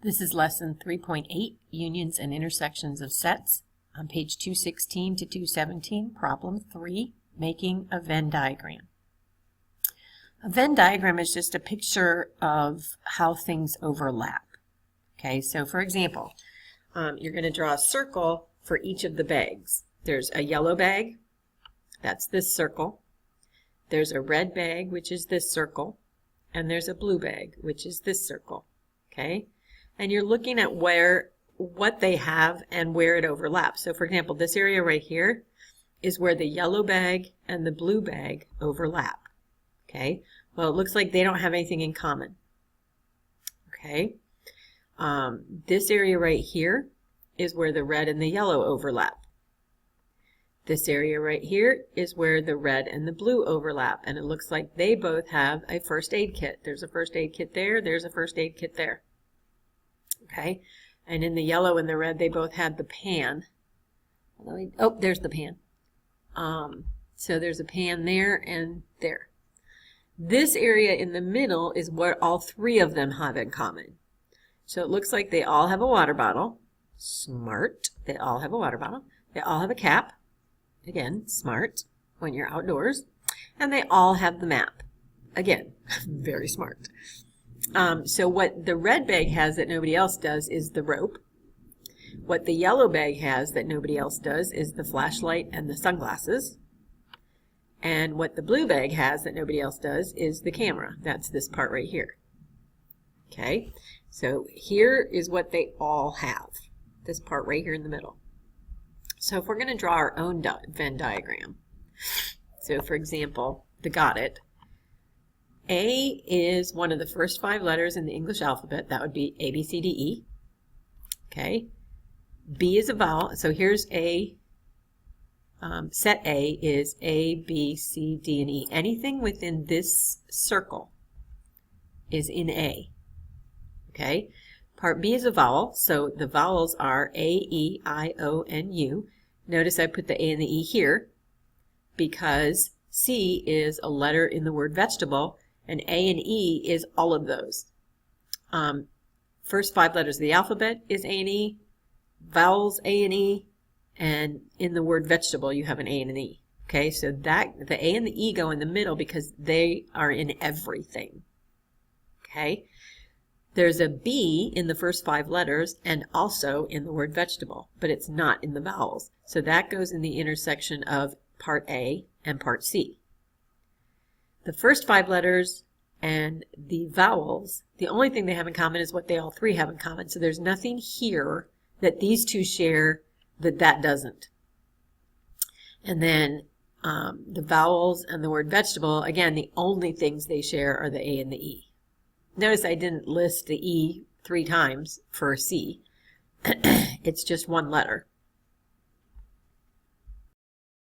This is lesson 3.8, Unions and Intersections of Sets, on page 216 to 217, problem 3, making a Venn diagram. A Venn diagram is just a picture of how things overlap. Okay, so for example, you're going to draw a circle for each of the bags. There's a yellow bag, that's this circle. There's a red bag, which is this circle. And there's a blue bag, which is this circle. Okay? And you're looking at what they have and where it overlaps. So for example, this area right here is where the yellow bag and the blue bag overlap. Okay? Well, it looks like they don't have anything in common. Okay? This area right here is where the red and the yellow overlap. This area right here is where the red and the blue overlap, and it looks like they both have a first aid kit. There's a first aid kit there, there's a first aid kit there. Okay, and in the yellow and the red, they both had the pan. Oh, there's the pan. So there's a pan there and there. This area in the middle is what all three of them have in common. So it looks like they all have a water bottle. Smart. They all have a water bottle. They all have a cap. Again, smart when you're outdoors. And they all have the map. Again, very smart. So what the red bag has that nobody else does is the rope. What the yellow bag has that nobody else does is the flashlight and the sunglasses. And what the blue bag has that nobody else does is the camera. That's this part right here. Okay, so here is what they all have. This part right here in the middle. So if we're going to draw our own Venn diagram, so for example, the got it. A is one of the first 5 letters in the English alphabet. That would be A, B, C, D, E. Okay. B is a vowel. So here's A. Set A is A, B, C, D, and E. Anything within this circle is in A. Okay. Part B is a vowel. So the vowels are A, E, I, O, and U. Notice I put the A and the E here because C is a letter in the word vegetable, and A and E is all of those. First 5 letters of the alphabet is A and E, vowels A and E, and in the word vegetable you have an A and an E. Okay, so that the A and the E go in the middle because they are in everything. Okay, there's a B in the first 5 letters and also in the word vegetable, but it's not in the vowels. So that goes in the intersection of part A and part C. The first 5 letters and the vowels, the only thing they have in common is what they all three have in common. So there's nothing here that these two share that doesn't. And then the vowels and the word vegetable, again, the only things they share are the A and the E. Notice I didn't list the E 3 times for C. It's just one letter.